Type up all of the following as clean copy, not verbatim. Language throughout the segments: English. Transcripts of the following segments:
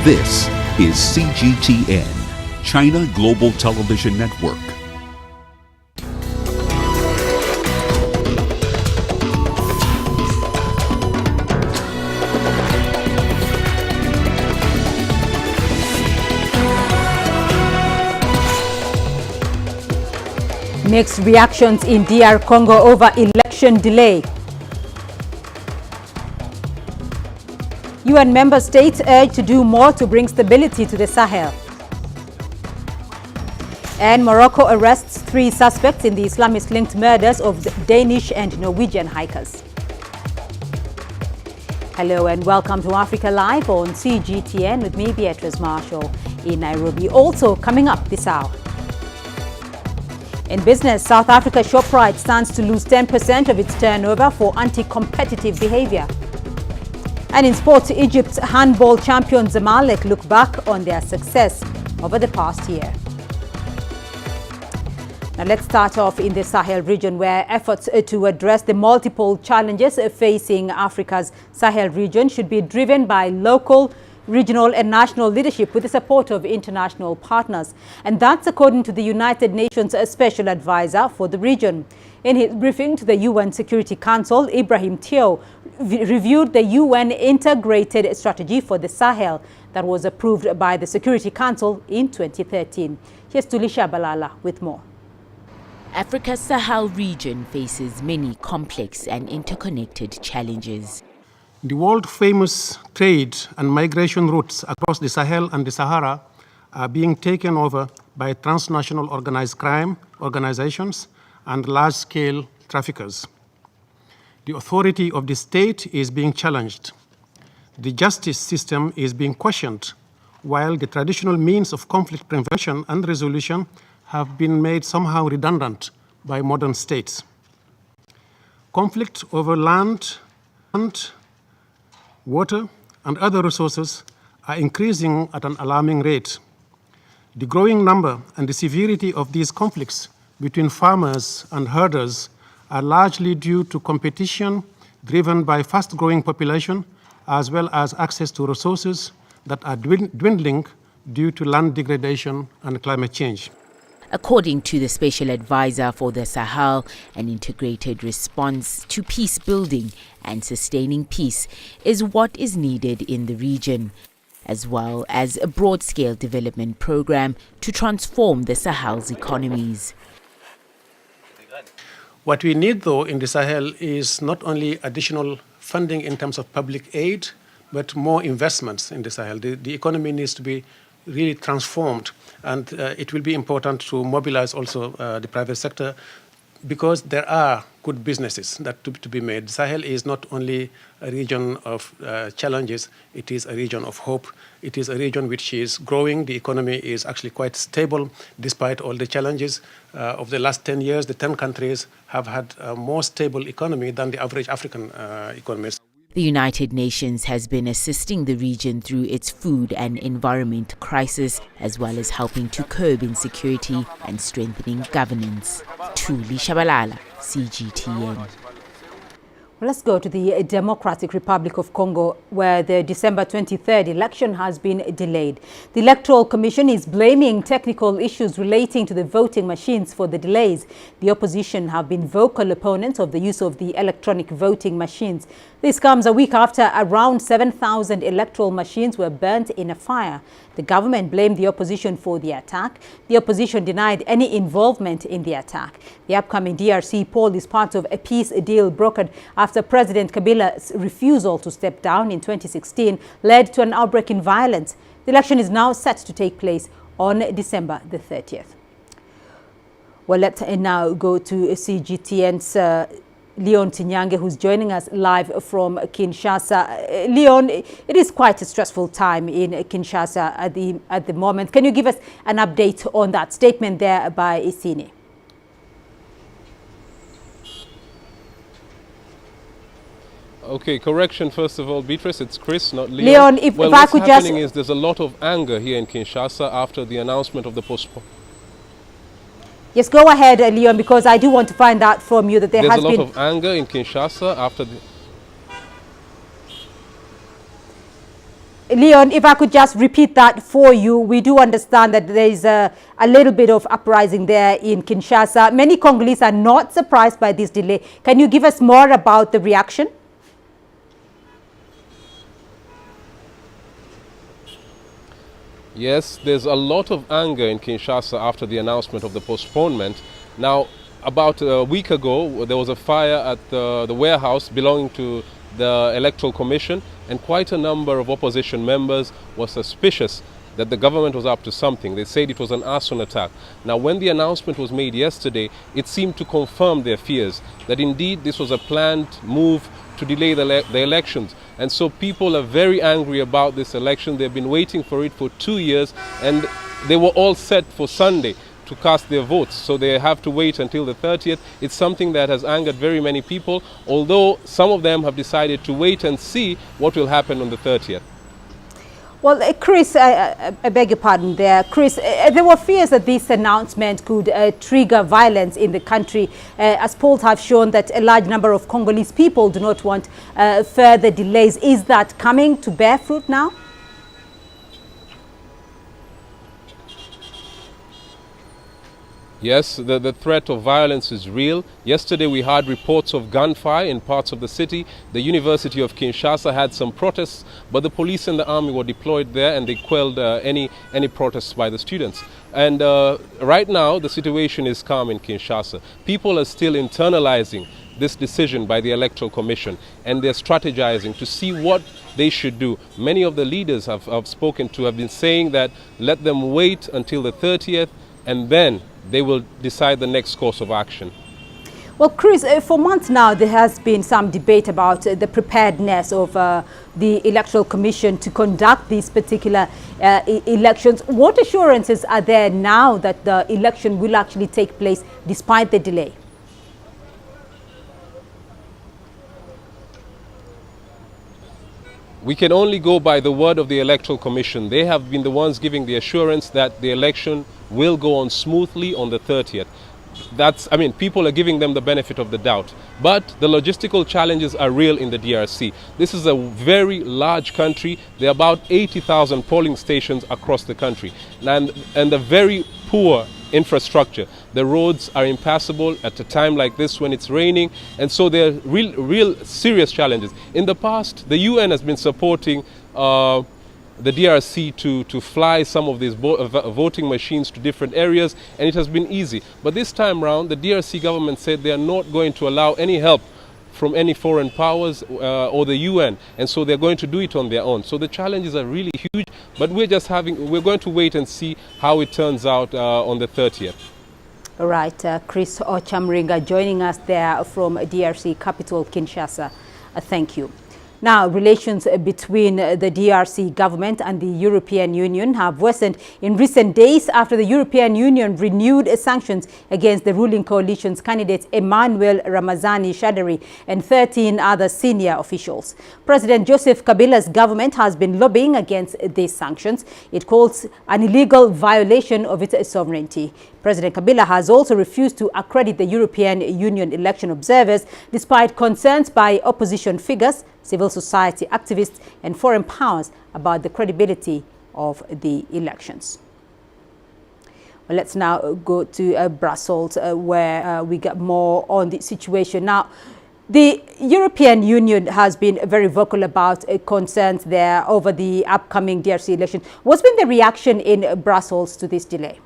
This is CGTN, China Global Television Network. Mixed reactions in DR Congo over election delay. UN member states urge to do more to bring stability to the Sahel. And Morocco arrests 3 suspects in the Islamist-linked murders of the Danish and Norwegian hikers. Hello and welcome to Africa Live on CGTN with me, Beatrice Marshall, in Nairobi. Also coming up this hour. In business, South Africa Shoprite stands to lose 10% of its turnover for anti-competitive behavior. And in sports, Egypt's handball champion Zamalek look back on their success over the past year. Now let's start off in the Sahel region, where efforts to address the multiple challenges facing Africa's Sahel region should be driven by local, regional and national leadership with the support of international partners. And that's according to the United Nations Special Advisor for the region. In his briefing to the UN Security Council, Ibrahim Thiaw reviewed the UN Integrated Strategy for the Sahel that was approved by the Security Council in 2013. Here's Tulisha Balala with more. Africa's Sahel region faces many complex and interconnected challenges. The world-famous trade and migration routes across the Sahel and the Sahara are being taken over by transnational organized crime organizations and large-scale traffickers. The authority of the state is being challenged. The justice system is being questioned, while the traditional means of conflict prevention and resolution have been made somehow redundant by modern states. Conflict over land, water, and other resources are increasing at an alarming rate. The growing number and the severity of these conflicts between farmers and herders are largely due to competition driven by fast-growing population, as well as access to resources that are dwindling due to land degradation and climate change. According to the Special Advisor for the Sahel, an integrated response to peace building and sustaining peace is what is needed in the region, as well as a broad-scale development program to transform the Sahel's economies. What we need, though, in the Sahel is not only additional funding in terms of public aid, but more investments in the Sahel. The economy needs to be really transformed, and it will be important to mobilize also the private sector, because there are good businesses that to be made. Sahel is not only a region of challenges, it is a region of hope. It is a region which is growing. The economy is actually quite stable despite all the challenges. Of the last 10 years, the 10 countries have had a more stable economy than the average African economies. The United Nations has been assisting the region through its food and environment crisis, as well as helping to curb insecurity and strengthening governance. Tulisha Balala, CGTN. Let's go to the Democratic Republic of Congo, where the December 23rd election has been delayed. The Electoral Commission is blaming technical issues relating to the voting machines for the delays. The opposition have been vocal opponents of the use of the electronic voting machines. This comes a week after around 7,000 electoral machines were burnt in a fire. The government blamed the opposition for the attack. The opposition denied any involvement in the attack. The upcoming DRC poll is part of a peace deal brokered after President Kabila's refusal to step down in 2016 led to an outbreak in violence. The election is now set to take place on December the 30th. Well, let's now go to CGTN's Leon Tinyange, who's joining us live from Kinshasa. Leon, it is quite a stressful time in Kinshasa at the moment. Can you give us an update on that statement there by Isini? Okay, correction first of all, Beatrice, it's Chris, not Leon. Leon, if I could just... what's happening is there's a lot of anger here in Kinshasa after the announcement of the postponement. Yes, go ahead, Leon, because I do want to find out from you that there's a lot of anger in Kinshasa after the... Leon, if I could just repeat that for you, we do understand that there is a little bit of uprising there in Kinshasa. Many Congolese are not surprised by this delay. Can you give us more about the reaction? Yes, there's a lot of anger in Kinshasa after the announcement of the postponement. Now, about a week ago, there was a fire at the warehouse belonging to the Electoral Commission, and quite a number of opposition members were suspicious that the government was up to something. They said it was an arson attack. Now, when the announcement was made yesterday, it seemed to confirm their fears that indeed this was a planned move to delay the elections. And so people are very angry about this election. They've been waiting for it for 2 years, and they were all set for Sunday to cast their votes, so they have to wait until the 30th. It's something that has angered very many people, although some of them have decided to wait and see what will happen on the 30th. Well, Chris, I beg your pardon there. Chris, there were fears that this announcement could trigger violence in the country, as polls have shown that a large number of Congolese people do not want further delays. Is that coming to bear fruit now? Yes, the threat of violence is real. Yesterday we had reports of gunfire in parts of the city. The University of Kinshasa had some protests, but the police and the army were deployed there, and they quelled any protests by the students. And right now the situation is calm in Kinshasa. People are still internalizing this decision by the Electoral Commission, and they're strategizing to see what they should do. Many of the leaders I've spoken to have been saying that let them wait until the 30th, and then they will decide the next course of action. Well, Chris, for months now, there has been some debate about the preparedness of the Electoral Commission to conduct these particular elections. What assurances are there now that the election will actually take place despite the delay? We can only go by the word of the Electoral Commission. They have been the ones giving the assurance that the election will go on smoothly on the 30th. People are giving them the benefit of the doubt. But the logistical challenges are real in the DRC. This is a very large country. There are about 80,000 polling stations across the country. And a very poor infrastructure. The roads are impassable at a time like this when it's raining, and so there are real serious challenges. In the past, the UN has been supporting the DRC to fly some of these voting machines to different areas, and it has been easy. But this time round, the DRC government said they are not going to allow any help from any foreign powers or the UN, and so they're going to do it on their own. So the challenges are really huge, but we're going to wait and see how it turns out on the 30th. All right, Chris Ochamringa joining us there from DRC capital Kinshasa. Thank you. Now, relations between the DRC government and the European Union have worsened in recent days after the European Union renewed sanctions against the ruling coalition's candidates Emmanuel Ramazani Shadary and 13 other senior officials. President Joseph Kabila's government has been lobbying against these sanctions. It calls an illegal violation of its sovereignty. President Kabila has also refused to accredit the European Union election observers despite concerns by opposition figures, civil society activists and foreign powers about the credibility of the elections. Well, let's now go to Brussels where we get more on the situation. Now, the European Union has been very vocal about concerns there over the upcoming DRC election. What's been the reaction in Brussels to this delay?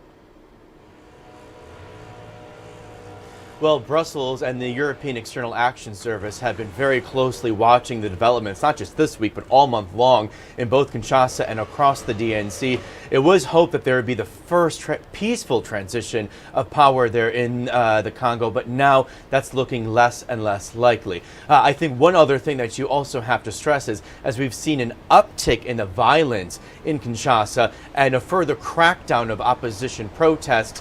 Well, Brussels and the European External Action Service have been very closely watching the developments, not just this week, but all month long in both Kinshasa and across the DNC. It was hoped that there would be the first peaceful transition of power there in the Congo, but now that's looking less and less likely. I think one other thing that you also have to stress is, as we've seen an uptick in the violence in Kinshasa and a further crackdown of opposition protests,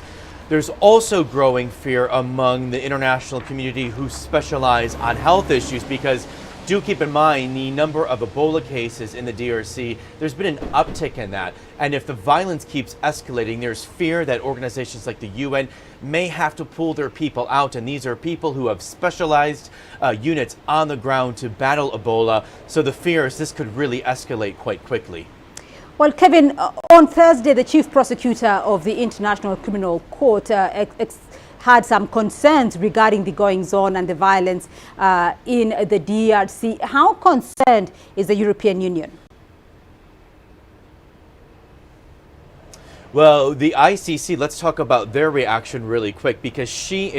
there's also growing fear among the international community who specialize on health issues, because do keep in mind the number of Ebola cases in the DRC. There's been an uptick in that. And if the violence keeps escalating, there's fear that organizations like the UN may have to pull their people out. And these are people who have specialized units on the ground to battle Ebola. So the fear is this could really escalate quite quickly. Well, Kevin, on Thursday, the chief prosecutor of the International Criminal Court had some concerns regarding the goings-on and the violence in the DRC. How concerned is the European Union? Well, the ICC, let's talk about their reaction really quick, because she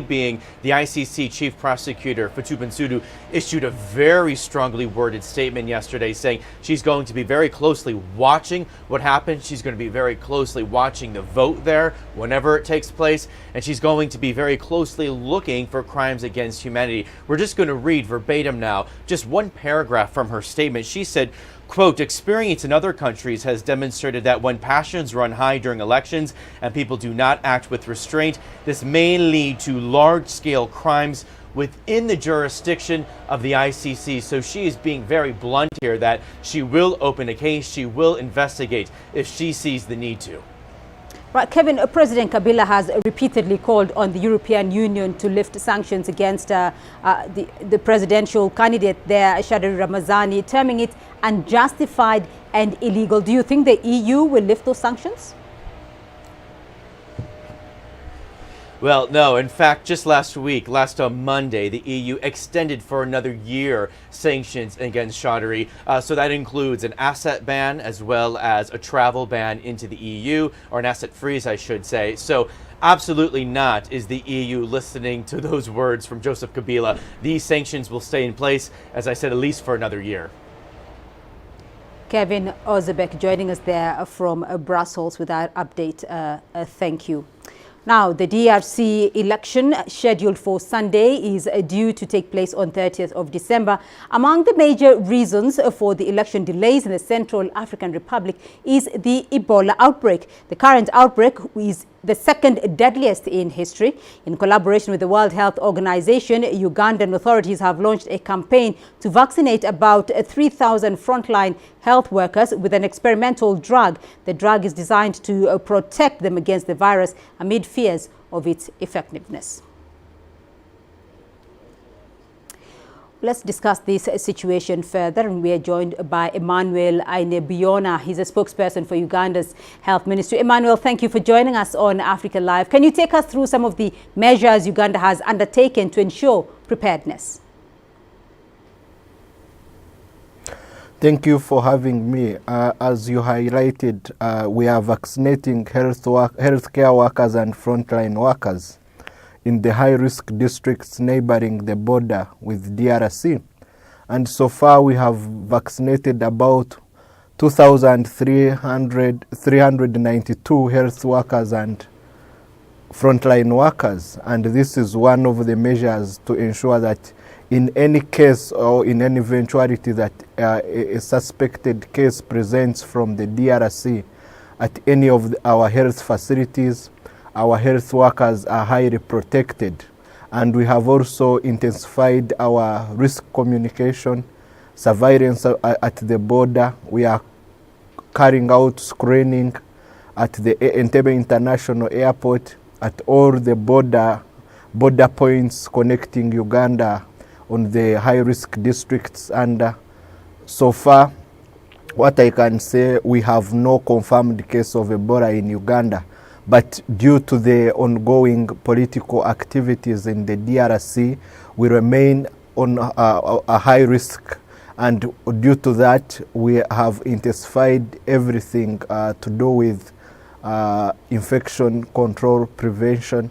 being the ICC chief prosecutor, Fatou Bensouda, issued a very strongly worded statement yesterday saying she's going to be very closely watching what happens. She's going to be very closely watching the vote there whenever it takes place, and she's going to be very closely looking for crimes against humanity. We're just going to read verbatim now, just one paragraph from her statement. She said, quote, experience in other countries has demonstrated that when passions run high during elections and people do not act with restraint, this may lead to large-scale crimes within the jurisdiction of the ICC. So she is being very blunt here that she will open a case, she will investigate if she sees the need to. Right, Kevin, President Kabila has repeatedly called on the European Union to lift sanctions against the presidential candidate there, Shadari Ramazani, terming it unjustified and illegal. Do you think the EU will lift those sanctions? Well, no. In fact, just last Monday, the EU extended for another year sanctions against Shadari. So that includes an asset ban as well as a travel ban into the EU, or an asset freeze, I should say. So absolutely not is the EU listening to those words from Joseph Kabila. These sanctions will stay in place, as I said, at least for another year. Kevin Ozebek joining us there from Brussels with our update. Thank you. Now, the DRC election scheduled for Sunday is due to take place on 30th of December. Among the major reasons for the election delays in the Central African Republic is the Ebola outbreak. The current outbreak is the second deadliest in history. In collaboration with the World Health Organization, Ugandan authorities have launched a campaign to vaccinate about 3,000 frontline health workers with an experimental drug. The drug is designed to protect them against the virus amid fears of its effectiveness. Let's discuss this situation further, and we are joined by Emmanuel Ainebiona. He's a spokesperson for Uganda's Health Ministry. Emmanuel, thank you for joining us on Africa Live. Can you take us through some of the measures Uganda has undertaken to ensure preparedness? Thank you for having me. As you highlighted, we are vaccinating healthcare workers and frontline workers in the high-risk districts neighboring the border with DRC. And so far we have vaccinated about 2,392 health workers and frontline workers. And this is one of the measures to ensure that in any case or in any eventuality that a suspected case presents from the DRC at any of our health facilities, our health workers are highly protected. And we have also intensified our risk communication, surveillance at the border. We are carrying out screening at the Entebbe International Airport, at all the border points connecting Uganda on the high-risk districts. And so far, what I can say, we have no confirmed case of Ebola in Uganda. But due to the ongoing political activities in the DRC, we remain on a high risk. And due to that, we have intensified everything to do with infection control prevention.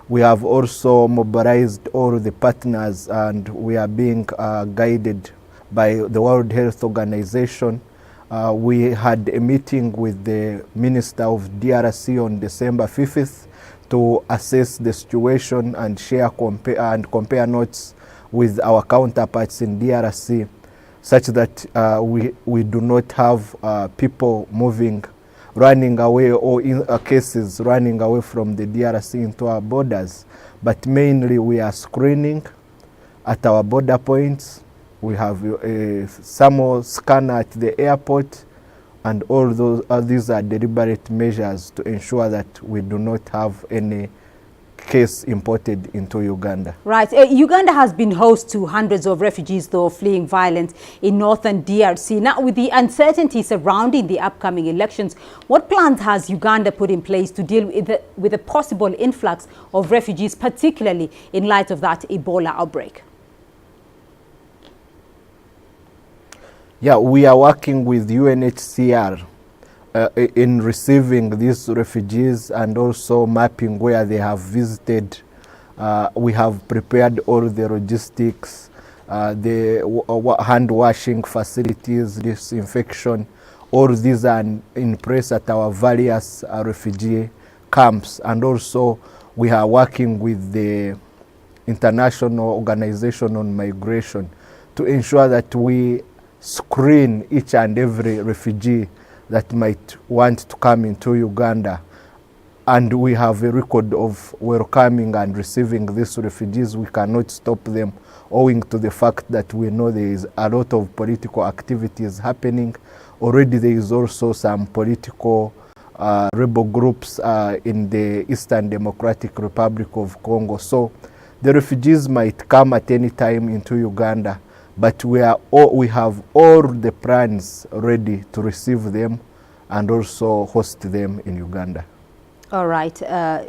We have also mobilized all the partners, and we are being guided by the World Health Organization. We had a meeting with the Minister of DRC on December 5th to assess the situation and compare notes with our counterparts in DRC, such that we do not have people running away, or in cases running away from the DRC into our borders. But mainly we are screening at our border points. We have a thermal scanner at the airport, and all these are deliberate measures to ensure that we do not have any case imported into Uganda. Right. Uganda has been host to hundreds of refugees, though, fleeing violence in northern DRC. Now, with the uncertainty surrounding the upcoming elections, what plans has Uganda put in place to deal with the possible influx of refugees, particularly in light of that Ebola outbreak? Yeah, we are working with UNHCR in receiving these refugees and also mapping where they have visited. We have prepared all the logistics, the hand washing facilities, disinfection. All these are in place at our various refugee camps. And also we are working with the International Organization on Migration to ensure that we screen each and every refugee that might want to come into Uganda. And we have a record of welcoming and receiving these refugees. We cannot stop them owing to the fact that we know there is a lot of political activities happening. Already there is also some political rebel groups in the Eastern Democratic Republic of Congo. So the refugees might come at any time into Uganda, but we have all the plans ready to receive them and also host them in Uganda. All right.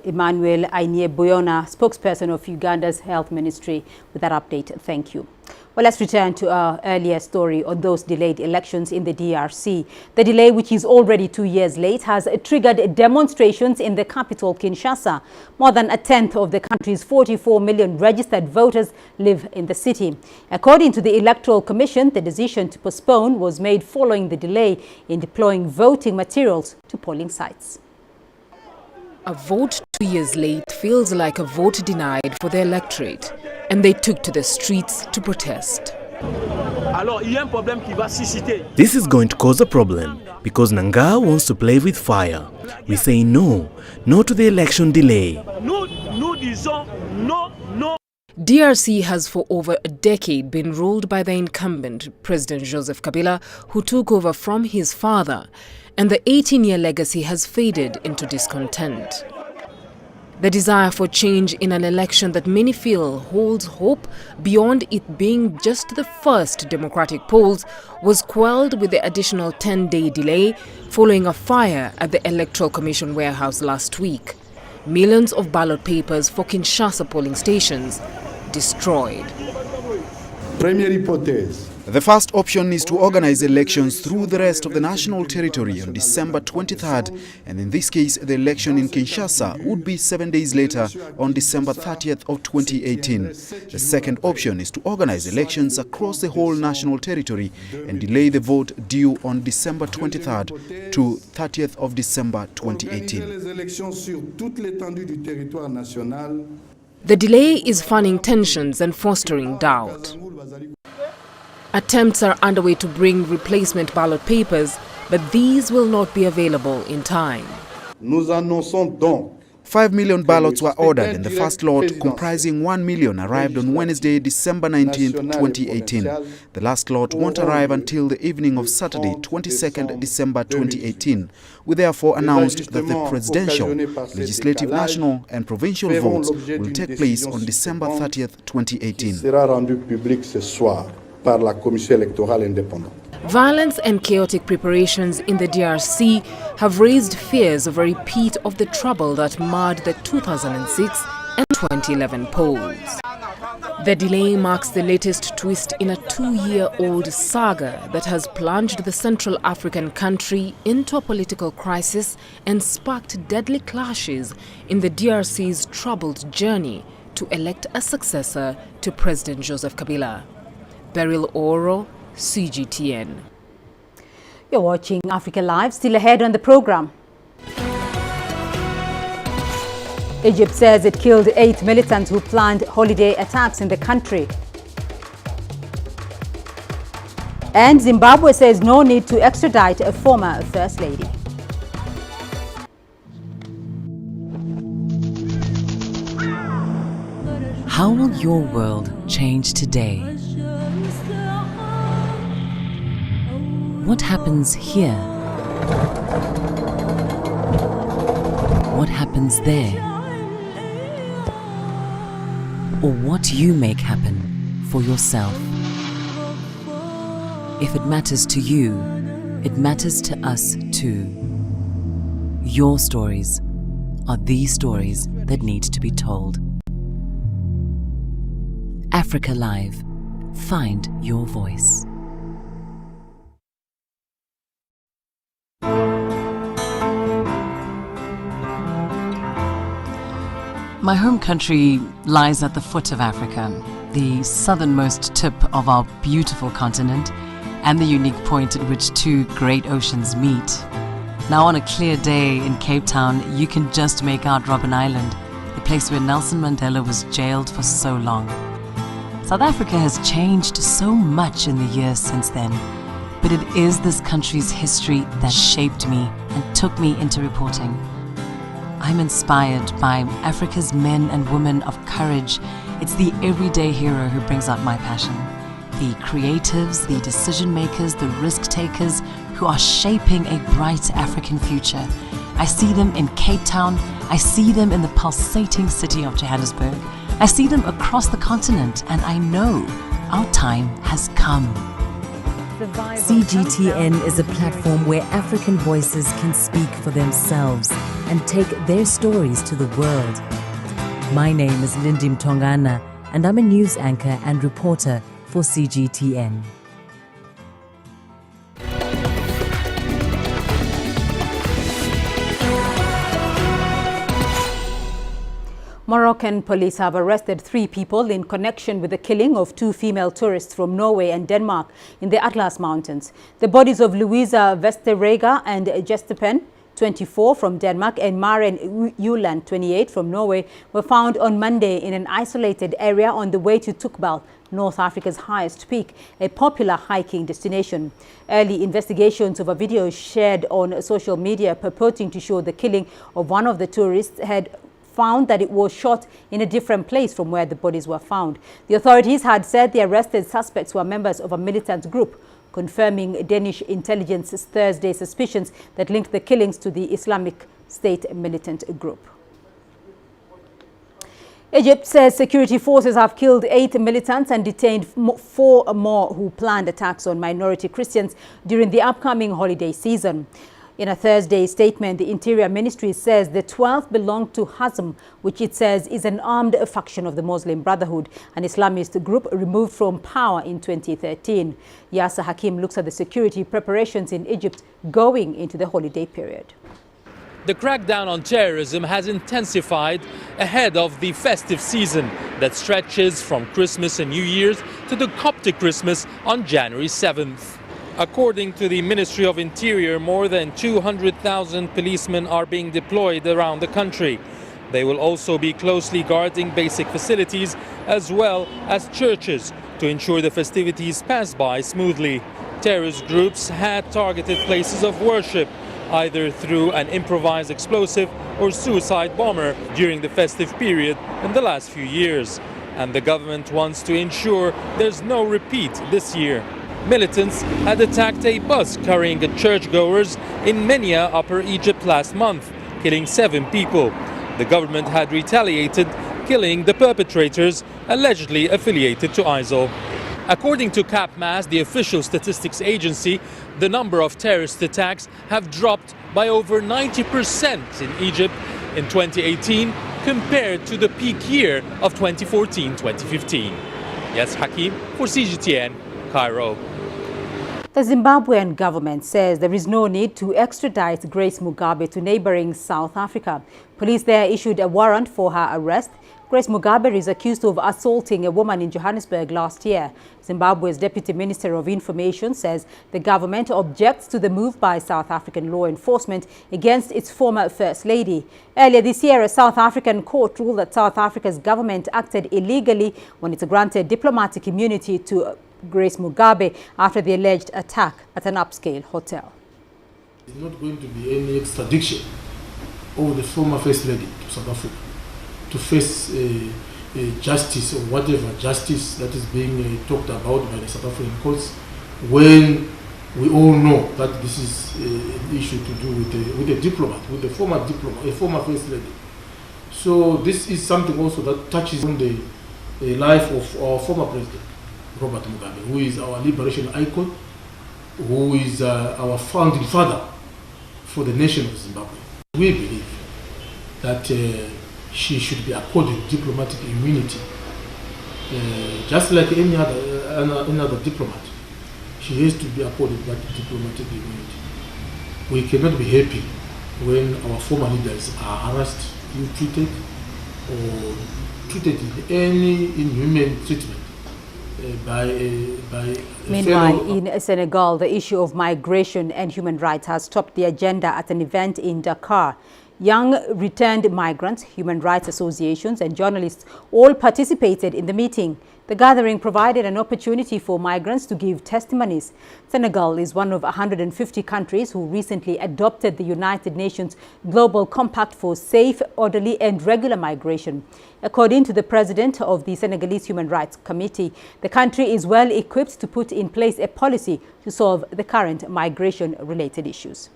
Emmanuel Ainye-Boyona, spokesperson of Uganda's Health Ministry, with that update. Thank you. Well, let's return to our earlier story on those delayed elections in the DRC. The delay, which is already 2 years late, has triggered demonstrations in the capital, Kinshasa. More than a tenth of the country's 44 million registered voters live in the city. According to the Electoral Commission, the decision to postpone was made following the delay in deploying voting materials to polling sites. A vote 2 years late feels like a vote denied for the electorate, and they took to the streets to protest. This is going to cause a problem because Nanga wants to play with fire. We say no to the election delay. DRC has for over a decade been ruled by the incumbent President Joseph Kabila, who took over from his father, and the 18-year legacy has faded into discontent. The desire for change in an election that many feel holds hope beyond it being just the first democratic polls was quelled with the additional 10-day delay following a fire at the Electoral Commission warehouse last week. Millions of ballot papers for Kinshasa polling stations destroyed. The first option is to organize elections through the rest of the national territory on December 23rd, and in this case, the election in Kinshasa would be 7 days later on December 30th of 2018. The second option is to organize elections across the whole national territory and delay the vote due on December 23rd to 30th of December 2018. The delay is fanning tensions and fostering doubt. Attempts are underway to bring replacement ballot papers, but these will not be available in time. 5 million ballots were ordered, and the first lot, comprising 1 million, arrived on Wednesday, December 19, 2018. The last lot won't arrive until the evening of Saturday, 22nd December 2018. We therefore announced that the presidential, legislative, national and provincial votes will take place on December 30th, 2018. Violence and chaotic preparations in the DRC have raised fears of a repeat of the trouble that marred the 2006 and 2011 polls. The delay marks the latest twist in a 2-year-old saga that has plunged the Central African country into a political crisis and sparked deadly clashes in the DRC's troubled journey to elect a successor to President Joseph Kabila. Beryl Oro, CGTN. You're watching Africa Live. Still ahead on the program. Egypt says it killed 8 militants who planned holiday attacks in the country. And Zimbabwe says no need to extradite a former First Lady. How will your world change today? What happens here? What happens there? or what you make happen for yourself. If it matters to you, it matters to us too. Your stories are the stories that need to be told. Africa Live. Find your voice. My home country lies at the foot of Africa, the southernmost tip of our beautiful continent, and the unique point at which two great oceans meet. Now on a clear day in Cape Town, you can just make out Robben Island, the place where Nelson Mandela was jailed for so long. South Africa has changed so much in the years since then, but it is this country's history that shaped me and took me into reporting. I'm inspired by Africa's men and women of courage. It's the everyday hero who brings out my passion. The creatives, the decision makers, the risk takers who are shaping a bright African future. I see them in Cape Town. I see them in the pulsating city of Johannesburg. I see them across the continent, and I know our time has come. CGTN is a platform where African voices can speak for themselves and take their stories to the world. My name is Lindy Mtongana, and I'm a news anchor and reporter for CGTN. Moroccan police have arrested 3 people in connection with the killing of 2 female tourists from Norway and Denmark in the Atlas Mountains. The bodies of Louisa Vesterega and Gestapen, 24, from Denmark, and Maren Uland, 28, from Norway, were found on Monday in an isolated area on the way to Tukbal, North Africa's highest peak, a popular hiking destination. Early investigations of a video shared on social media purporting to show the killing of one of the tourists had found that it was shot in a different place from where the bodies were found. The authorities had said the arrested suspects were members of a militant group, confirming Danish intelligence's Thursday suspicions that linked the killings to the Islamic State militant group. Egypt says security forces have killed 8 militants and detained 4 more who planned attacks on minority Christians during the upcoming holiday season. In a Thursday statement, the Interior Ministry says the 12 belong to Hazm, which it says is an armed faction of the Muslim Brotherhood, an Islamist group removed from power in 2013. Yasser Hakim looks at the security preparations in Egypt going into the holiday period. The crackdown on terrorism has intensified ahead of the festive season that stretches from Christmas and New Year's to the Coptic Christmas on January 7th. According to the Ministry of Interior, more than 200,000 policemen are being deployed around the country. They will also be closely guarding basic facilities as well as churches to ensure the festivities pass by smoothly. Terrorist groups had targeted places of worship, either through an improvised explosive or suicide bomber during the festive period in the last few years. And the government wants to ensure there's no repeat this year. Militants had attacked a bus carrying churchgoers in Menia, Upper Egypt last month, killing 7 people. The government had retaliated, killing the perpetrators allegedly affiliated to ISIL. According to CAPMAS, the official statistics agency, the number of terrorist attacks have dropped by over 90% in Egypt in 2018 compared to the peak year of 2014-2015. Yes, Hakim for CGTN, Cairo. The Zimbabwean government says there is no need to extradite Grace Mugabe to neighboring South Africa. Police there issued a warrant for her arrest. Grace Mugabe is accused of assaulting a woman in Johannesburg last year. Zimbabwe's Deputy Minister of Information says the government objects to the move by South African law enforcement against its former First Lady. Earlier this year, a South African court ruled that South Africa's government acted illegally when it granted diplomatic immunity to Grace Mugabe after the alleged attack at an upscale hotel. There's not going to be any extradition of the former First Lady to South Africa to face justice or whatever justice that is being talked about by the South African courts, when we all know that this is an issue to do with a diplomat, with a former diplomat, a former First Lady. So this is something also that touches on the the life of our former president, Robert Mugabe, who is our liberation icon, who is our founding father for the nation of Zimbabwe. We believe that she should be accorded diplomatic immunity, just like any other diplomat. She has to be accorded that diplomatic immunity. We cannot be happy when our former leaders are harassed, ill-treated, or treated in any inhuman treatment by Meanwhile, in Senegal, the issue of migration and human rights has topped the agenda at an event in Dakar. Young returned migrants, human rights associations and journalists all participated in the meeting. The gathering provided an opportunity for migrants to give testimonies. Senegal is one of 150 countries who recently adopted the United Nations Global Compact for Safe, Orderly and Regular Migration. According to the president of the Senegalese Human Rights Committee, the country is well equipped to put in place a policy to solve the current migration-related issues.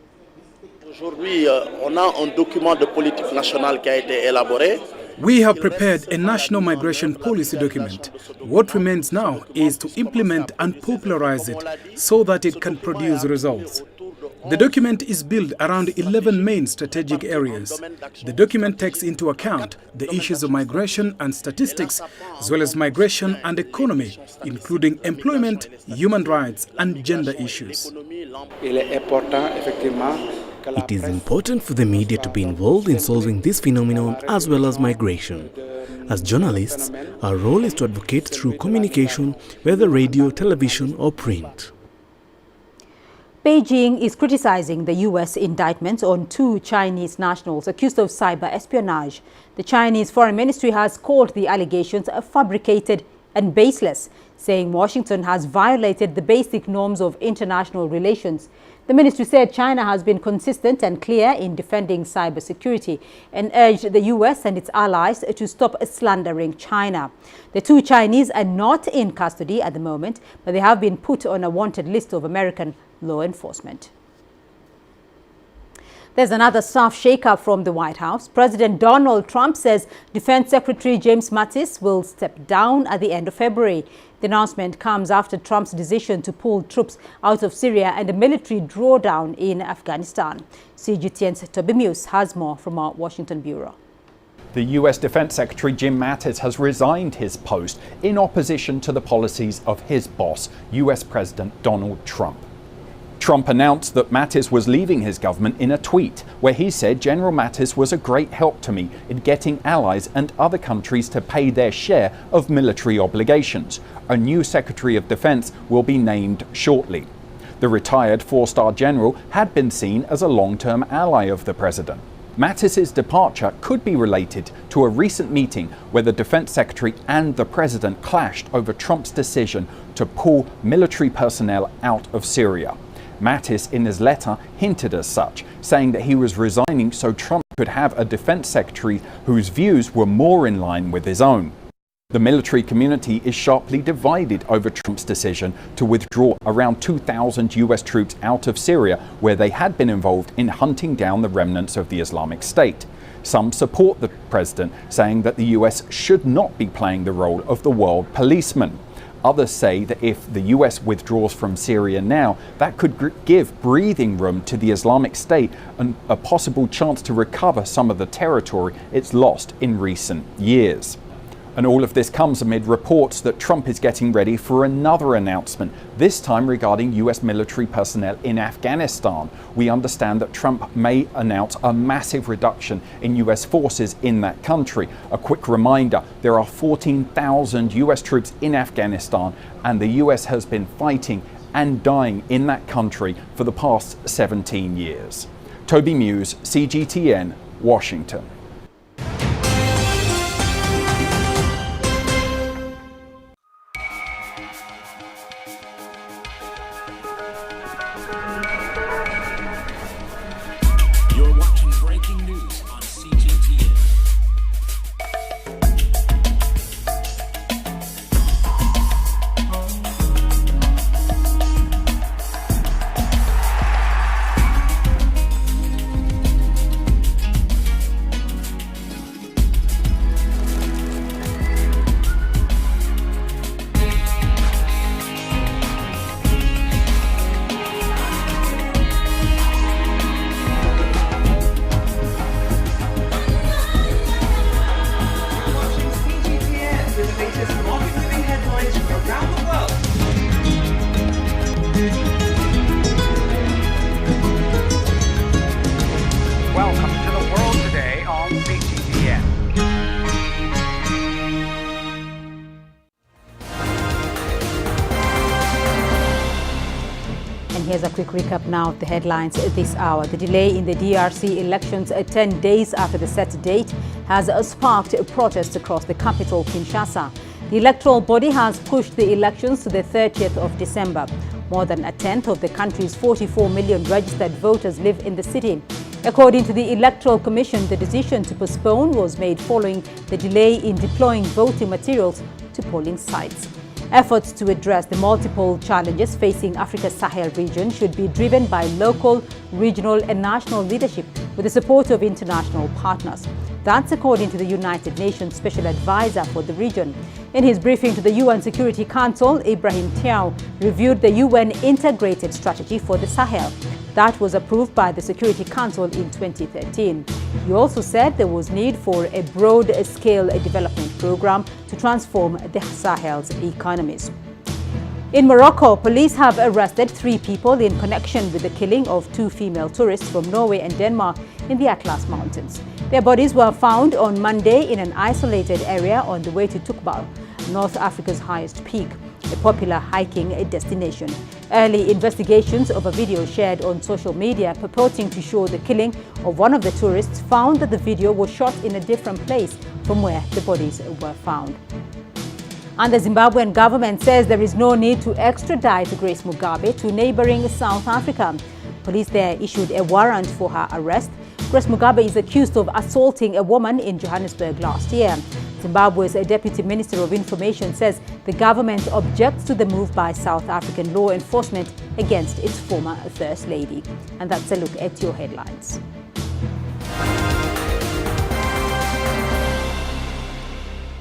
Aujourd'hui, on a un document de politique nationale qui a été élaboré. We have prepared a national migration policy document. What remains now is to implement and popularize it so that it can produce results. The document is built around 11 main strategic areas. The document takes into account the issues of migration and statistics, as well as migration and economy, including employment, human rights and gender issues. It is important for the media to be involved in solving this phenomenon as well as migration. As journalists, our role is to advocate through communication, whether radio, television or print. Beijing is criticizing the U.S. indictments on 2 Chinese nationals accused of cyber espionage. The Chinese Foreign Ministry has called the allegations fabricated and baseless, saying Washington has violated the basic norms of international relations. The ministry said China has been consistent and clear in defending cybersecurity and urged the U.S. and its allies to stop slandering China. The 2 Chinese are not in custody at the moment, but they have been put on a wanted list of American law enforcement. There's another staff shakeup from the White House. President Donald Trump says Defense Secretary James Mattis will step down at the end of February. The announcement comes after Trump's decision to pull troops out of Syria and a military drawdown in Afghanistan. CGTN's Toby Muse has more from our Washington bureau. The US Defense Secretary Jim Mattis has resigned his post in opposition to the policies of his boss, US President Donald Trump. Trump announced that Mattis was leaving his government in a tweet where he said General Mattis was a great help to me in getting allies and other countries to pay their share of military obligations. A new Secretary of Defense will be named shortly. The retired 4-star general had been seen as a long-term ally of the president. Mattis's departure could be related to a recent meeting where the defense secretary and the president clashed over Trump's decision to pull military personnel out of Syria. Mattis, in his letter, hinted as such, saying that he was resigning so Trump could have a defense secretary whose views were more in line with his own. The military community is sharply divided over Trump's decision to withdraw around 2,000 US troops out of Syria, where they had been involved in hunting down the remnants of the Islamic State. Some support the president, saying that the US should not be playing the role of the world policeman. Others say that if the US withdraws from Syria now, that could give breathing room to the Islamic State and a possible chance to recover some of the territory it's lost in recent years. And all of this comes amid reports that Trump is getting ready for another announcement, this time regarding US military personnel in Afghanistan. We understand that Trump may announce a massive reduction in US forces in that country. A quick reminder, there are 14,000 US troops in Afghanistan, and the US has been fighting and dying in that country for the past 17 years. Toby Muse, CGTN, Washington. You're watching breaking news on CGTN. here's a quick recap now of the headlines this hour. The delay in the DRC elections 10 days after the set date has sparked protests across the capital, Kinshasa. The electoral body has pushed the elections to the 30th of December. More than a tenth of the country's 44 million registered voters live in the city. According to the Electoral Commission, the decision to postpone was made following the delay in deploying voting materials to polling sites. Efforts to address the multiple challenges facing Africa's Sahel region should be driven by local, regional and national leadership with the support of international partners. That's according to the United Nations Special Advisor for the region. In his briefing to the UN Security Council, Ibrahim Thiaw reviewed the UN Integrated Strategy for the Sahel. That was approved by the Security Council in 2013. He also said there was need for a broad-scale development program to transform the Sahel's economies. In Morocco, police have arrested 3 people in connection with the killing of 2 female tourists from Norway and Denmark in the Atlas Mountains. Their bodies were found on Monday in an isolated area on the way to Tukbal, North Africa's highest peak, a popular hiking destination. Early investigations of a video shared on social media purporting to show the killing of one of the tourists found that the video was shot in a different place from where the bodies were found. And the Zimbabwean government says there is no need to extradite Grace Mugabe to neighboring South Africa. Police there issued a warrant for her arrest. Grace Mugabe is accused of assaulting a woman in Johannesburg last year. Zimbabwe's Deputy Minister of Information says the government objects to the move by South African law enforcement against its former First Lady. And that's a look at your headlines.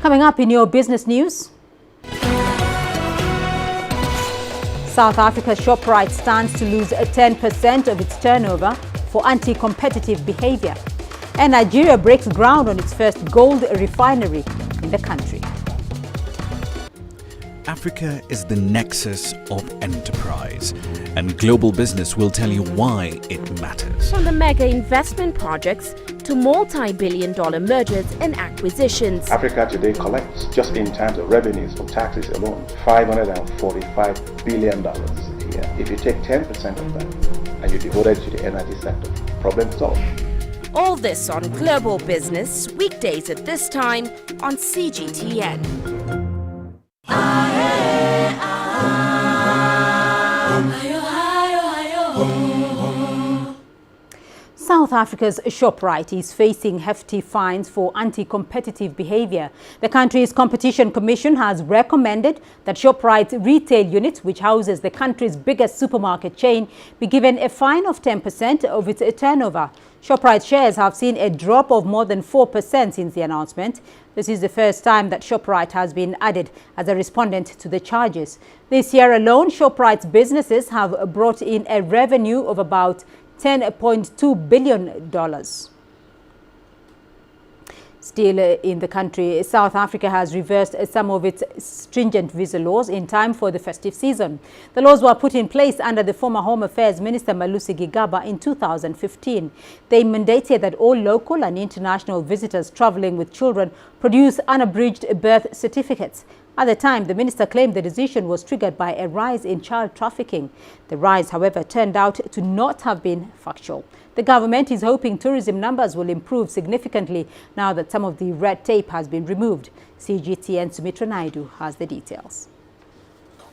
Coming up in your business news, South Africa's Shoprite stands to lose 10% of its turnover for anti-competitive behavior. And Nigeria breaks ground on its first gold refinery in the country. Africa is the nexus of enterprise, and global business will tell you why it matters. From the mega investment projects to multi-billion-dollar mergers and acquisitions. Africa today collects, just in terms of revenues from taxes alone, $545 billion a year. If you take 10% of that and you devote it to the energy sector, problem solved. All this on Global Business, weekdays at this time on CGTN. South Africa's Shoprite is facing hefty fines for anti-competitive behavior. The country's Competition Commission has recommended that Shoprite's retail unit, which houses the country's biggest supermarket chain, be given a fine of 10% of its turnover. Shoprite shares have seen a drop of more than 4% since the announcement. This is the first time that Shoprite has been added as a respondent to the charges. This year alone, Shoprite's businesses have brought in a revenue of about $10.2 billion. Still in the country, South Africa has reversed some of its stringent visa laws in time for the festive season. The laws were put in place under the former Home Affairs Minister Malusi Gigaba in 2015. They mandated that all local and international visitors traveling with children produce unabridged birth certificates. At the time, the minister claimed the decision was triggered by a rise in child trafficking. The rise, however, turned out to not have been factual. The government is hoping tourism numbers will improve significantly now that some of the red tape has been removed. CGTN Sumitra Naidu has the details.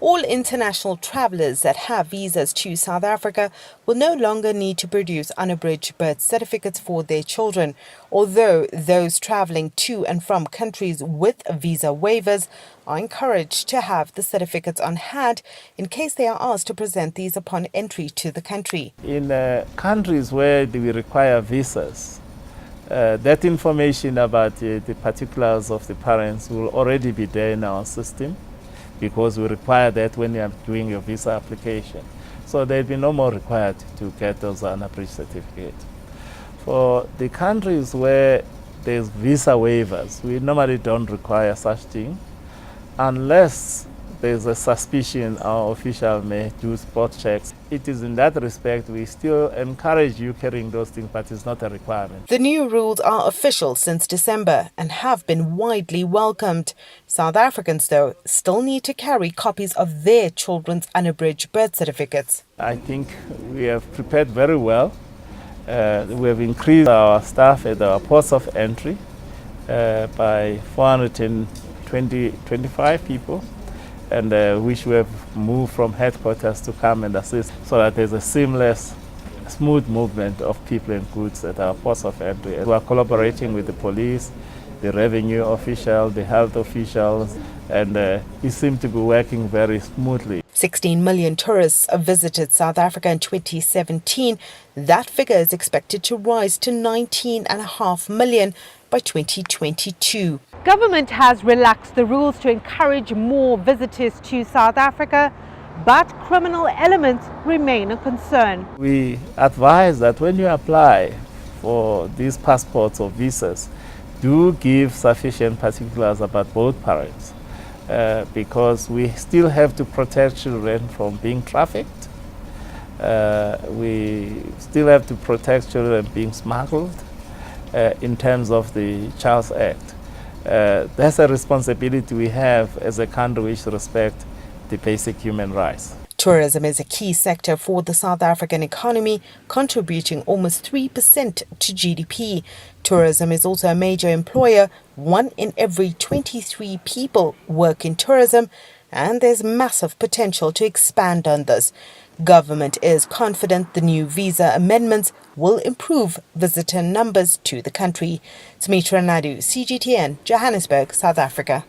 All international travelers that have visas to South Africa will no longer need to produce unabridged birth certificates for their children, although those traveling to and from countries with visa waivers are encouraged to have the certificates on hand in case they are asked to present these upon entry to the country. In countries where we require visas, that information about the particulars of the parents will already be there in our system, because we require that when you are doing your visa application. So there will be no more required to get those unabridged certificates. For the countries where there's visa waivers, we normally don't require such thing unless there's a suspicion our official may do spot checks. It is in that respect we still encourage you carrying those things, but it's not a requirement. The new rules are official since December and have been widely welcomed. South Africans, though, still need to carry copies of their children's unabridged birth certificates. I think we have prepared very well. We have increased our staff at our ports of entry by 425 people, and which we have moved from headquarters to come and assist so that there's a seamless, smooth movement of people and goods at our ports of entry. We are collaborating with the police, the revenue official, the health officials, and it seems to be working very smoothly. 16 million tourists visited South Africa in 2017. That figure is expected to rise to 19.5 million by 2022. Government has relaxed the rules to encourage more visitors to South Africa, but criminal elements remain a concern. We advise that when you apply for these passports or visas, do give sufficient particulars about both parents. Because we still have to protect children from being trafficked. We still have to protect children being smuggled in terms of the Child Act. That's a responsibility we have as a country which respects the basic human rights. Tourism is a key sector for the South African economy, contributing almost 3% to GDP. Tourism is also a major employer. 1 in every 23 people work in tourism, and there's massive potential to expand on this. Government is confident the new visa amendments will improve visitor numbers to the country. Smitra Nadu, CGTN, Johannesburg, South Africa.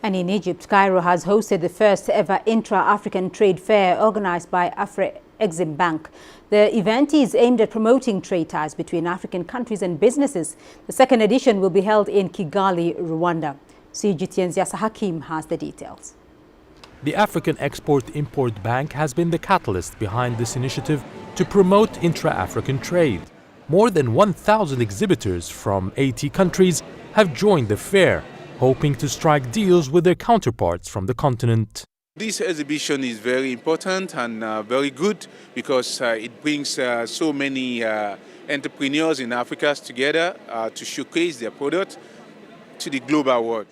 And in Egypt, Cairo has hosted the first ever intra-African trade fair organized by Afro-Exim Bank. The event is aimed at promoting trade ties between African countries and businesses. The second edition will be held in Kigali, Rwanda. CGTN's Yasa Hakim has the details. The African Export-Import Bank has been the catalyst behind this initiative to promote intra-African trade. More than 1,000 exhibitors from 80 countries have joined the fair, hoping to strike deals with their counterparts from the continent. This exhibition is very important and very good because it brings so many entrepreneurs in Africa together to showcase their product to the global world.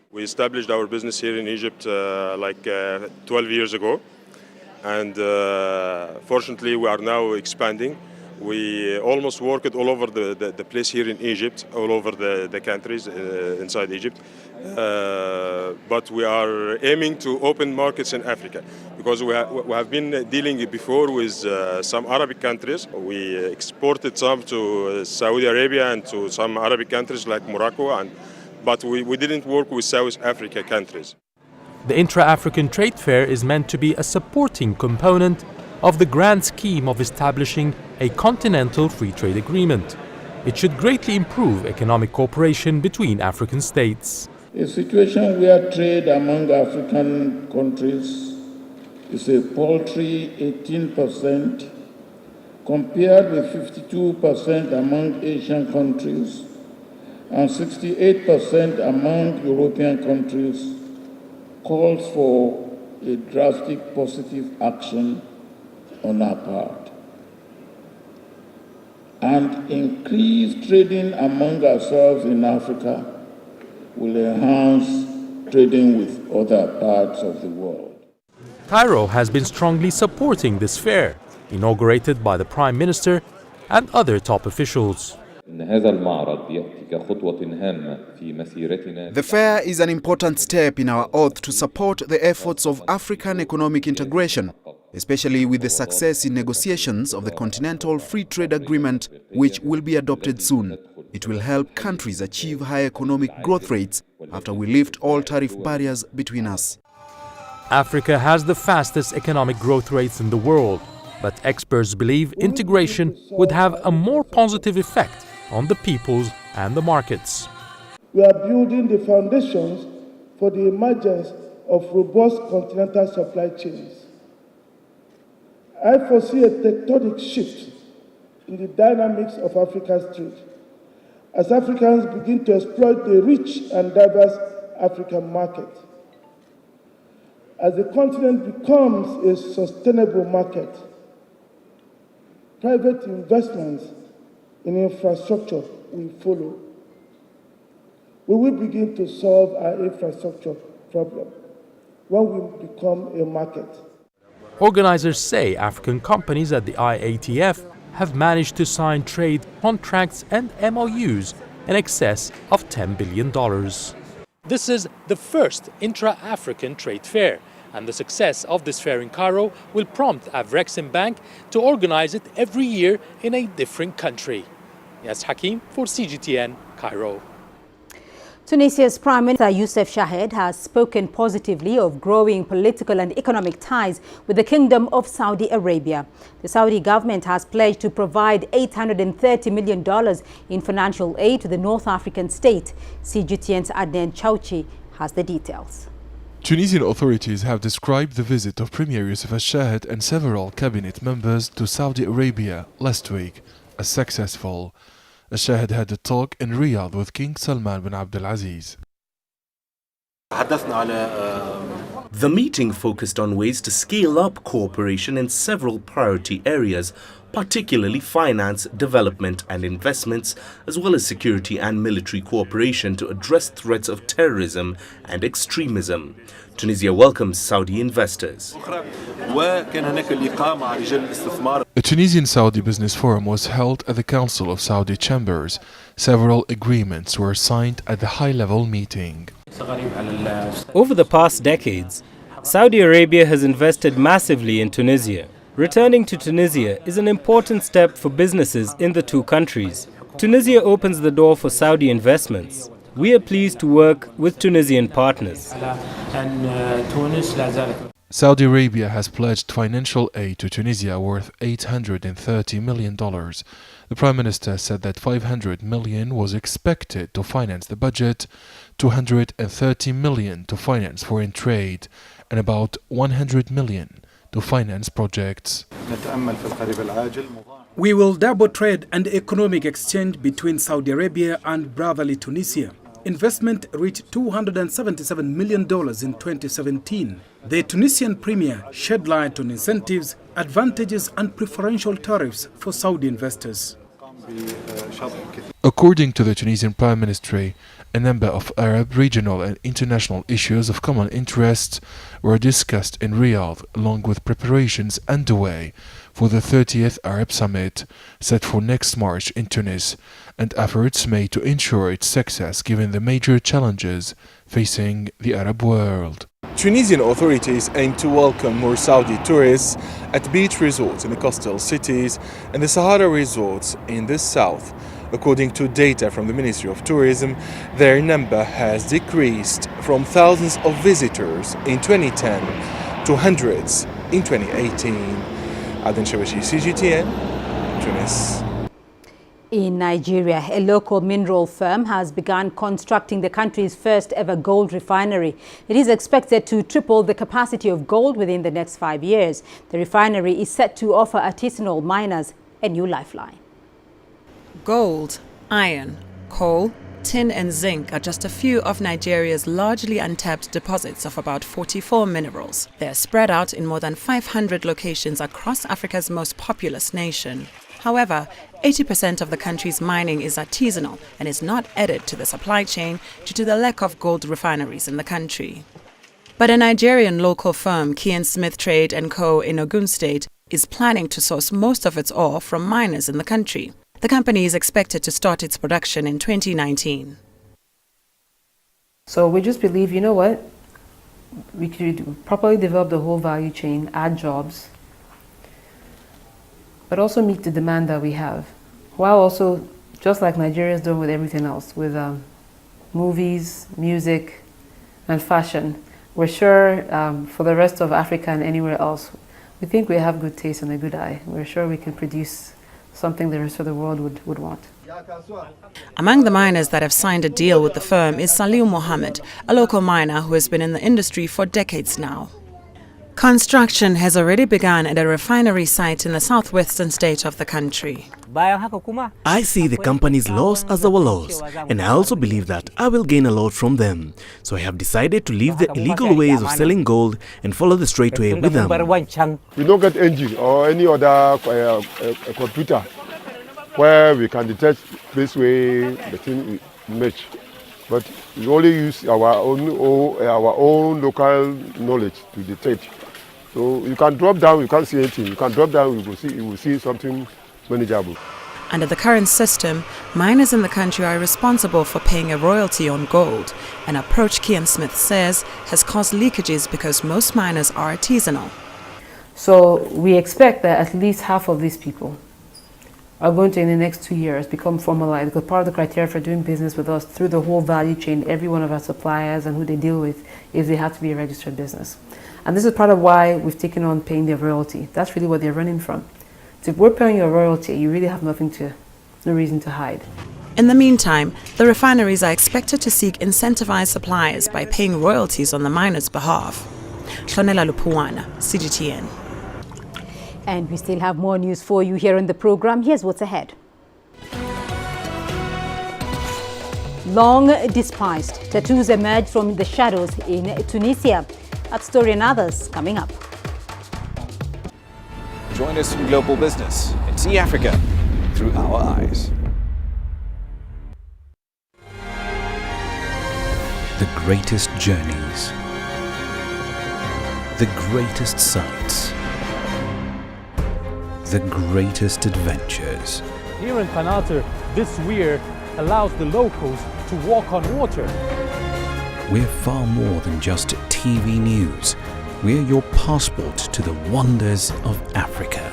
We established our business here in Egypt 12 years ago, and fortunately we are now expanding. We almost worked all over the place here in Egypt, all over the countries inside Egypt. But we are aiming to open markets in Africa because we have been dealing before with some Arabic countries. We exported some to Saudi Arabia and to some Arabic countries like Morocco, but we didn't work with South Africa countries. The Intra-African Trade Fair is meant to be a supporting component of the grand scheme of establishing a continental free trade agreement. It should greatly improve economic cooperation between African states. A situation where trade among African countries is a paltry 18% compared with 52% among Asian countries and 68% among European countries calls for a drastic positive action on our part, and increased trading among ourselves in Africa will enhance trading with other parts of the world. Cairo has been strongly supporting this fair, inaugurated by the Prime Minister and other top officials. The fair is an important step in our oath to support the efforts of African economic integration, especially with the success in negotiations of the Continental Free Trade Agreement, which will be adopted soon. It will help countries achieve high economic growth rates after we lift all tariff barriers between us. Africa has the fastest economic growth rates in the world, but experts believe integration would have a more positive effect on the peoples and the markets. We are building the foundations for the emergence of robust continental supply chains. I foresee a tectonic shift in the dynamics of Africa's trade as Africans begin to exploit the rich and diverse African market. As the continent becomes a sustainable market, private investments in infrastructure will follow. We will begin to solve our infrastructure problem when we become a market. Organizers say African companies at the IATF have managed to sign trade contracts and MOUs in excess of $10 billion. This is the first intra-African trade fair, and the success of this fair in Cairo will prompt Afreximbank to organize it every year in a different country. Yas Hakim for CGTN, Cairo. Tunisia's Prime Minister Youssef Chahed has spoken positively of growing political and economic ties with the Kingdom of Saudi Arabia. The Saudi government has pledged to provide $830 million in financial aid to the North African state. CGTN's Adnan Chauchi has the details. Tunisian authorities have described the visit of Premier Youssef Chahed and several cabinet members to Saudi Arabia last week as successful. Chahed had a talk in Riyadh with King Salman bin Abdulaziz. The meeting focused on ways to scale up cooperation in several priority areas, particularly finance, development and investments, as well as security and military cooperation to address threats of terrorism and extremism. Tunisia welcomes Saudi investors. A Tunisian-Saudi business forum was held at the Council of Saudi Chambers. Several agreements were signed at the high-level meeting. Over the past decades, Saudi Arabia has invested massively in Tunisia. Returning to Tunisia is an important step for businesses in the two countries. Tunisia opens the door for Saudi investments. We are pleased to work with Tunisian partners. Saudi Arabia has pledged financial aid to Tunisia worth $830 million. The Prime Minister said that $500 million was expected to finance the budget, $230 million to finance foreign trade, and about $100 million to finance projects. We will double trade and economic exchange between Saudi Arabia and brotherly Tunisia. Investment reached $277 million in 2017. The Tunisian premier shed light on incentives, advantages and preferential tariffs for Saudi investors. According to the Tunisian Prime Ministry, a number of Arab, regional and international issues of common interest were discussed in Riyadh, along with preparations underway for the 30th Arab Summit, set for next March in Tunis, and efforts made to ensure its success given the major challenges facing the Arab world. Tunisian authorities aim to welcome more Saudi tourists at beach resorts in the coastal cities and the Sahara resorts in the south. According to data from the Ministry of Tourism, their number has decreased from thousands of visitors in 2010 to hundreds in 2018. Adnan Chauchi, CGTN, Tunis. In Nigeria, a local mineral firm has begun constructing the country's first ever gold refinery. It is expected to triple the capacity of gold within the next 5 years. The refinery is set to offer artisanal miners a new lifeline. Gold, iron, coal, tin and zinc are just a few of Nigeria's largely untapped deposits of about 44 minerals. They are spread out in more than 500 locations across Africa's most populous nation. However, 80% of the country's mining is artisanal and is not added to the supply chain due to the lack of gold refineries in the country. But a Nigerian local firm, Kian Smith Trade & Co. in Ogun State, is planning to source most of its ore from miners in the country. The company is expected to start its production in 2019. So we just believe, you know what, we could properly develop the whole value chain, add jobs, but also meet the demand that we have, while also, just like Nigeria is doing with everything else, with movies, music, and fashion. We're sure for the rest of Africa and anywhere else, we think we have good taste and a good eye. We're sure we can produce something the rest of the world would want. Among the miners that have signed a deal with the firm is Saliu Mohammed, a local miner who has been in the industry for decades now. Construction has already begun at a refinery site in the southwestern state of the country. I see the company's loss as our loss, and I also believe that I will gain a lot from them. So I have decided to leave the illegal ways of selling gold and follow the straight way with them. We don't get engine or any other computer where we can detect this way the thing match. But we only use our own local knowledge to detect. So you can drop down, you can't see anything. You can drop down, you will see something manageable. Under the current system, miners in the country are responsible for paying a royalty on gold, an approach Kian Smith says has caused leakages because most miners are artisanal. So we expect that at least half of these people are going to, in the next 2 years, become formalized, because part of the criteria for doing business with us through the whole value chain, every one of our suppliers and who they deal with, is they have to be a registered business. And this is part of why we've taken on paying their royalty. That's really what they're running from. So if we're paying your royalty, you really have no reason to hide. In the meantime, the refineries are expected to seek incentivized suppliers by paying royalties on the miners' behalf. Hlonela Lupuwana, CGTN. And we still have more news for you here on the program. Here's what's ahead. Long despised, tattoos emerge from the shadows in Tunisia. That story and others coming up. Join us in Global Business and see Africa through our eyes. The greatest journeys, the greatest sights, the greatest adventures. Here in Kanater, this weir allows the locals to walk on water. We're far more than just TV news. We're your passport to the wonders of Africa.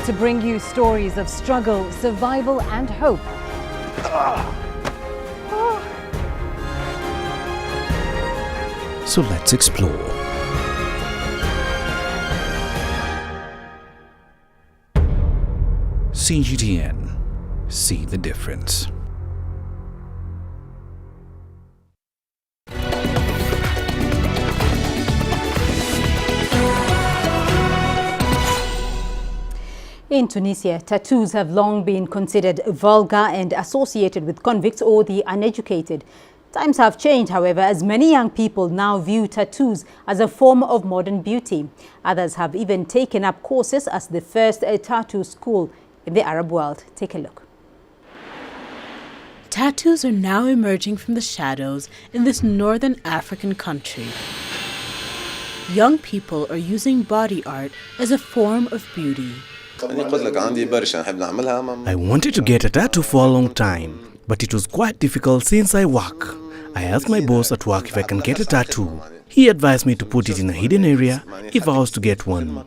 To bring you stories of struggle, survival and hope. So let's explore. CGTN. See the difference. In Tunisia, tattoos have long been considered vulgar and associated with convicts or the uneducated. Times have changed, however, as many young people now view tattoos as a form of modern beauty. Others have even taken up courses as the first tattoo school in the Arab world. Take a look. Tattoos are now emerging from the shadows in this northern African country. Young people are using body art as a form of beauty. I wanted to get a tattoo for a long time, but it was quite difficult since I work. I asked my boss at work if I can get a tattoo. He advised me to put it in a hidden area if I was to get one.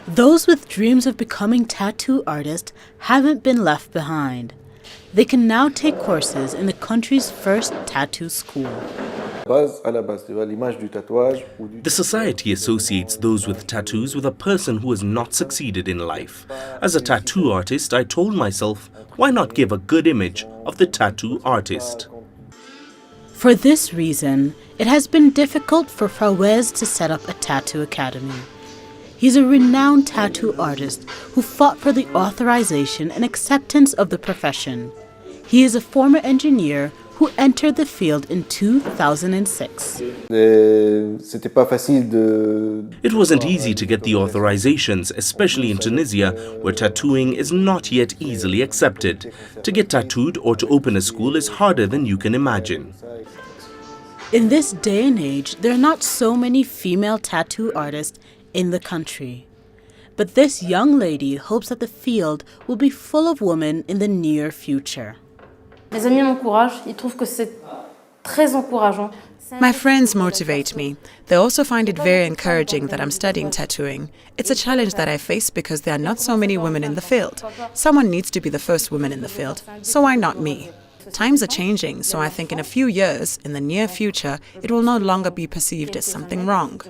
Those with dreams of becoming tattoo artists haven't been left behind. They can now take courses in the country's first tattoo school. The society associates those with tattoos with a person who has not succeeded in life. As a tattoo artist, I told myself, why not give a good image of the tattoo artist? For this reason, it has been difficult for Fawez to set up a tattoo academy. He's a renowned tattoo artist who fought for the authorization and acceptance of the profession. He is a former engineer who entered the field in 2006. It wasn't easy to get the authorizations, especially in Tunisia, where tattooing is not yet easily accepted. To get tattooed or to open a school is harder than you can imagine. In this day and age, there are not so many female tattoo artists in the country. But this young lady hopes that the field will be full of women in the near future. My friends motivate me. They also find it very encouraging that I'm studying tattooing. It's a challenge that I face because there are not so many women in the field. Someone needs to be the first woman in the field, so why not me? Times are changing, so I think in a few years, in the near future, it will no longer be perceived as something wrong.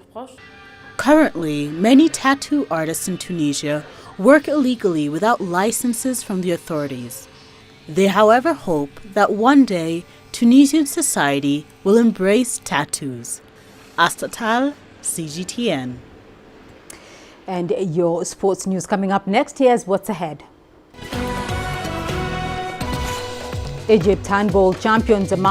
Currently, many tattoo artists in Tunisia work illegally without licenses from the authorities. They, however, hope that one day Tunisian society will embrace tattoos. Astatal, CGTN. And your sports news coming up next. Here's what's ahead. Egypt handball champions Zamalek